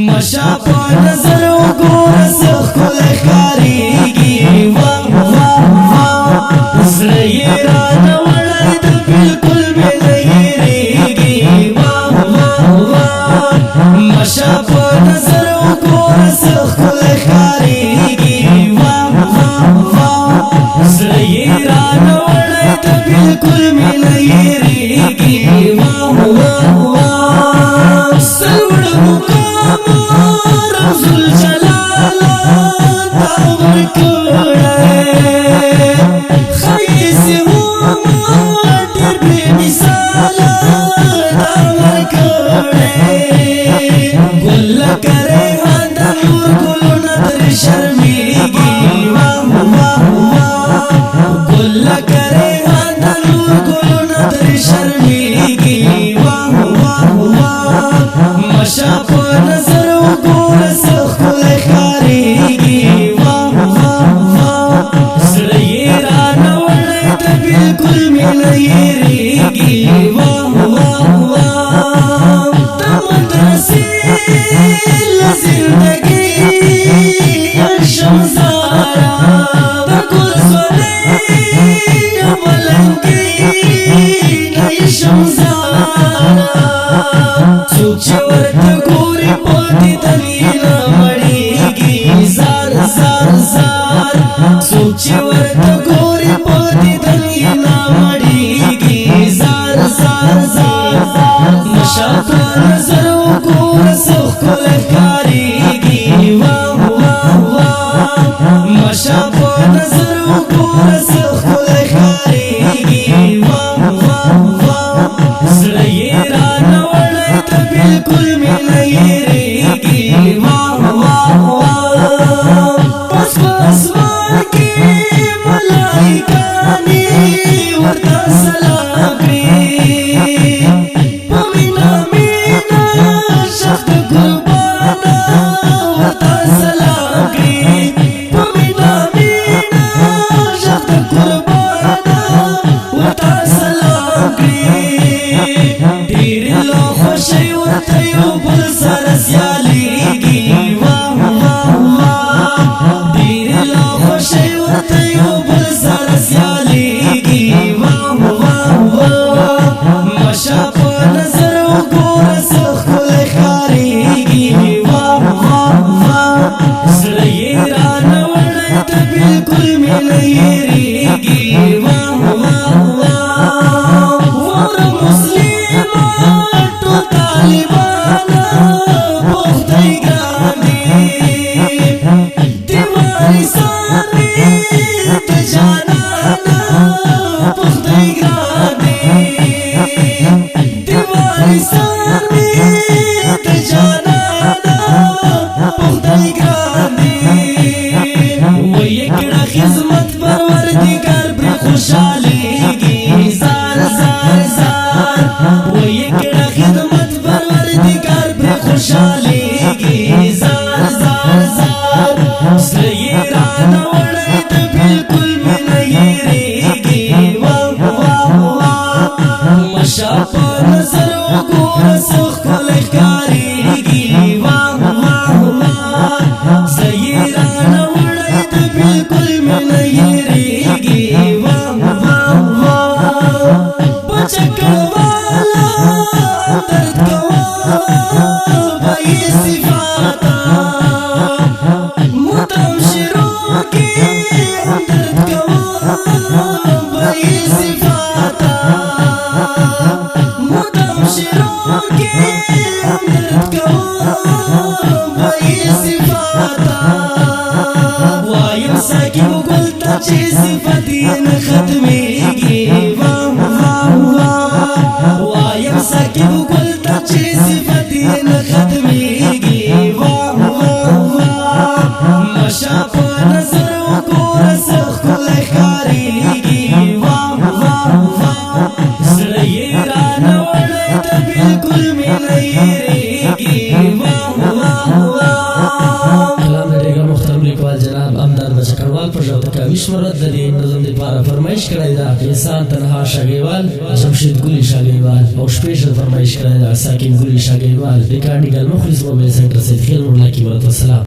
مشا په نظر وګوره ښکلی ښکارېږي واه واه واه زړه یې رانه وړی د بلکل مې نه هېرېږي واه واه واه مشا په نظر وګوره ښکلی ښکارېږي واه واه واه زړه یې رانه وړی د بلکل مې نه هېرېږي واه واه واه سلوړ مقام رمز الجلاله تا ورکړی ښایست وما ډېر بې مثاله تا ورکړی ګل لکه ریحان د نور ګلونه ترې شرمېږي واه واه واه ګل لکه ریحان د نور ګلونه ترې شرمېږي واه واه واه مشا په نظر وګوره ښکلی ښکارېږي واه واه واه زړه یې رانه وړی د بلکل مې نه هېرېږي واه واه واه د مدرسې له زندګۍ شمزاره د ګل ځوانۍ ملنګۍ نه یې شمزاره څوک چې ورته ګوري په دیدن یې نه مړېږي زار زار زار څوک چې ورته ګوري په دیدن یې نه مړېږي زار زار زار مشا په نظر وګوره ښکلی ښکارېږي واه واه واه مشا په نظر وګوره ښکلی ښکارېږي واه واه واه زړه یې رانه وړی د بلکل مې نه هېرېږي واه واه واه پس په اسمان کې ملایکانې ورته سلام کړي په مینه مینه شخ د قربانه ورته سلام کړي په مینه مینه شخ د قربانه ورته سلام کړي ډېرې له خوښۍ ورته یو بل سره سیالېږي واه واه واه ډېرې له خوښۍ ورته یو بل سره سیالېږي واه واه واه مشا په نظر وګوره ښکلی ښکارېږي واه واه واه زړه یې رانه وړی د بلکل مې نه هېرېږي واه واه واه واوره مسلمه ټول طالبانه په خدای ګران دي د وارثان مې د جانانه په خدای ګران دي د وارثان مې د جانانه په خدای ګران دي ویې کړه خدمت پروردګار پرې خوشحالېږي زار زار زار ویې کړه خدمت پروردګار پرې خوشحالېږي زار زار زار زړه یې رانه وړی د بلکل مې نه هېرېږي واه واه واه مشا په نظر وګوره ښکلی ښکارېږي واه واه واه زړه یې رانه وړی د بلکل مې نه هېرېږي واه واه واه په چکرواله درد کوه به یې صفاته مدام شروع کې درد کوه به یې صفاته مدام شروع کې درد کوه به یې صفاته وایم ساقي ګل ته چې صفت یې نه ختمېږي واه واه واه وایم ساقي ګل ته چې صفت یې نه ختمېږي واه واه واه مشا په نظر وګوره ښکلی ښکارېږي واه واه واه زړه یې رانه وړی د بلکل مې نه هېرېږي واه واه واه کلام د ډېر محترم لیکوال جناب امداد بچکړوال پر ژبه د کاویش مراد د دې نظم دپاره فرمایش کړی ده شاگیوال جمشید گلی شاگیوال او سپیشل فرمایش کړی دا ساکن گلی شاگیوال ریکارډینګ المخلص موبایل سنټر سے خیر مولا کی ورته سلام.